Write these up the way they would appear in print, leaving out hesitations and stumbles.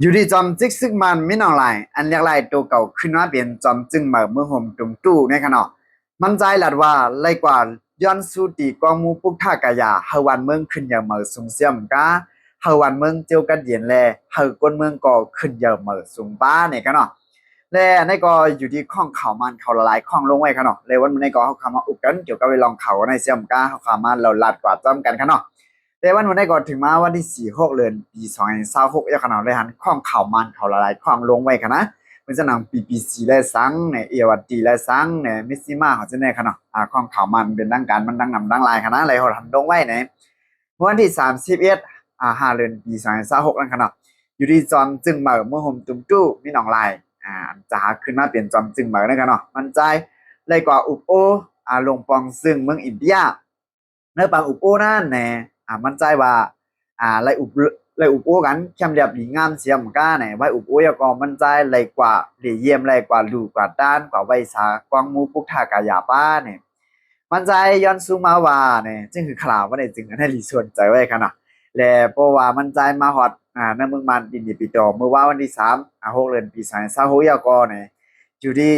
อยู่ที่จอมจิกซึกมันไม่นองลายอันเรียกลายตัวเก่าขึ้นมาเป็นจอมจึงเหมือเมื่อห่มตุ่มตู้ในขณะมันใจหลัดว่าไล่กว่าย้อนสู้ตีกองมูปุกท่ากายาเฮาวันเมืองขึ้นอย่าเหมือสูงเสียมกาเฮาวันเมืองเจียวกันเดียนแลเฮาก้นเมืองก็ขึ้นอย่าเหมือสูงป้าเนี่ยกันเนาะและในก็อยู่ที่ข้องเขามันเขาละลายข้องลงไว้ขนาะเลยวันในก็เขาคำมาอุกกันเกี่ยวกับไปลองเขาในเสียมกาเขาคำมาเราลัดกว่าจอมกันขนาะ แต่วันได้ก่อนถึงมาวันที่4-6 เดือนปี2026ยาขนาดเลยหันข้องข่าวมันข่าวละลายข้องลงไว้ค่ะนะเป็นสนามปีซีและซังเนี่ยเอวัตตีและซังเนี่ยมิสซิมาเขาจะเนี่ยขนาดข้องข่าวมันเป็นดังการมันดังนำดังลายค่ะนะอะไรเขาทำลงไว้เนี่ยวันที่315 เดือนปี2026นั่นขนาดอยู่ที่จอมจึงเหมือเมื่อห่มตุ้มตู้มีหนองลายจะขึ้นมาเปลี่ยนจอมจึงเหมือนั่นกันเนาะมันใจเลยกว่าอุปโอลงปองซึ่งเมืองอินเดียเนื้อปังอุปโอนั่นแน่ มั่นใจว่าlại ụp ô gắn kem đẹp đi ngang xiêm ca này vai ụp ô cóมั่นใจlại quả để yếm lại quả lù quả đan quả vây xá quang muปุ๊กท่ากายาป้าเนี่ยมั่นใจย้อนซูมาว่าเนี่ยจึงคือข่าวว่าเนี่ยจึงให้รีส่วนใจไว้ขนาดแล้วเพราะว่ามั่นใจมาฮอดในเมืองมันอินดีปิโตเมื่อว่าวันที่6 เดือนปี2026ก็เนี่ยอยู่ที่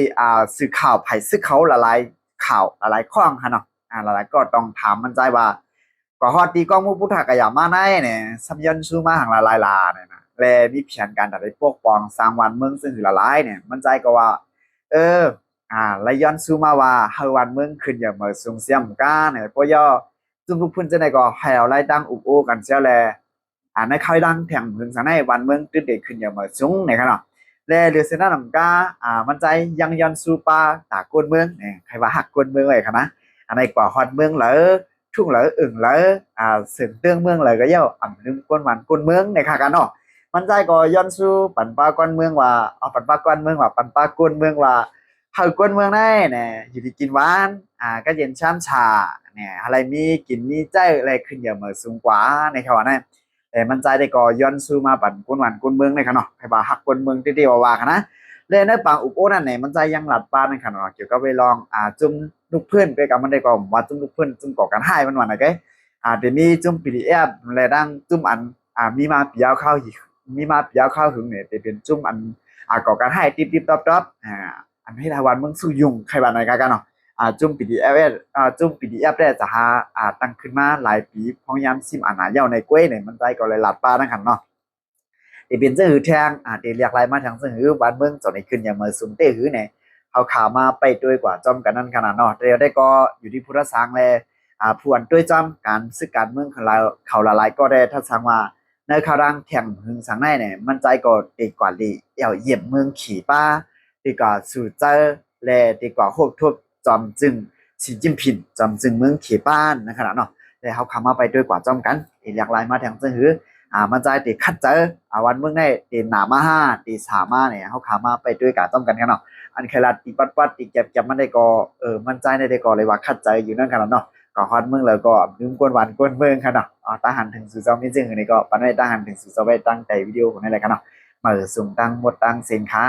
สื่อข่าวไผ่สื่อเขาละลายข่าวละลายข้องขนาดละลายก็ต้องถามมั่นใจว่า ก็ฮอดตีกล้องมูพุทธกายามาในเนี่ยสัมยัญชูมาหังละลายลาเนี่ยนะแลมีแผนการตัดได้พวกปองสร้างวันเมืองซึ่งคือละลายเนี่ยมันใจก็ว่าเออแลย้อนซูมาว่าเฮาวันเมืองขึ้นอย่างเมื่อสูงเสียมกาเนี่ยปอย่อจุ่มทุกพุ่นจะได้ก็ให้เอาไล่ตั้งอุบโอกันเสียแลในค่อยดังแถงถึงสังในวันเมืองตื่นเด็กขึ้นอย่างเมื่อสูงเนี่ยครับแลเรือเสนาลำกามันใจยังย้อนซูปาตากวนเมืองเนี่ยใครว่าหักกวนเมืองไว้ครับนะอันในกว่าฮอดเมืองเหรอ chung lỡ lỡ sừng tương mương lời cái dâu ẩm lưng quân hoàn quân mương này khá cả nóมันใจก็ย้อนสู้ปั่นปลาก้อนเมืองว่าเอาปั่นปลาก้อนเมืองว่าปั่นปลาก้นเมืองว่าเฮาก้นเมืองได้เนี่ยอยู่ที่กินหวานก็เย็นช้ำชาเนี่ยอะไรมีกินมีใจอะไรขึ้นเยอะเหมือนสูงกว่าในเขาว่าเนี่ยแต่มันใจได้ก็ย้อนสู้มาปั่นก้นหวานก้นเมืองในขนาดใครบ่าหักก้นเมืองที่เดียวว่ากันนะเล่นในปางอุปโอนั่นเนี่ยมันใจยังหลัดปลาในขนาดเกี่ยวกับไปลองจุ่มลูกเพื่อนไปกับมันได้ก็ว่าจุ่มลูกเพื่อนจุ่มก่อกันให้มันวันไหนก็เดี๋ยวนี้จุ่ม PDF อะไรดังจุ่มอันมีมาปียาวเข้าอีกมีมาปียาวเข้าถึงเนี่ยจะเป็นจุ่มอันก่อการให้ติ๊บติ๊บต๊อบต๊อบอันให้รายวันมึงสู้ยุงใครบ้านไหนกันเนาะจุ่ม PDF จุ่ม PDF ได้จะหาตั้งขึ้นมาหลายปีพยายามซิมอ่านหาเย้าในกล้วยเนี่ยมันใจก็เลยหลัดปลาทั้งขันเนาะที่เป็นเสื้อหือแทงที่เรียกรายมาทางเสื้อหือบ้านเมืองจอดในขึ้นอย่างเมื่อซุ่มเต้หือเนี่ยเอาข่าวมาไปด้วยกว่าจอมกันนั่นขนาดเนาะเรียได้ก็อยู่ที่พุทธสางเลยผวนด้วยจอมการซึกการเมืองของเราเขาละลายก็ได้ถ้าสังว่าในข่าวดังแข่งหึงสังในเนี่ยมันใจก็ดีกว่าดีเอี่ยวเยี่ยมเมืองขี่ป้าดีกว่าสู่เจอและดีกว่าโคกทุบจอมจึงสีจิ้มผินจอมจึงเมืองขี่ป้านในขนาดเนาะแต่เขาคำมาไปด้วยกว่าจอมกันเรียกรายมาทางเสื้อหือ มันใจติคัดเจอวันเมื่อไงตีหนามาห้าตีสามมาเนี่ยเขาขามาไปด้วยกันต้องกันกันเนาะอันเคลัดตีปัดปัดตีเก็บเก็บมันได้ก็มันใจได้ก็เลยว่าคัดใจอยู่นั่นกันเนาะก็ฮอดเมืองเลยก็ลืมกวนหวานกวนเมืองกันเนาะตาหันถึงสู่เจ้ามีจึงอันนี้ก็ปันไว้ตาหันถึงสู่เจ้าไว้ตั้งใจวิดีโอของนี่แหละกันเนาะมาสุ่มตั้งหมดตั้งสินค้า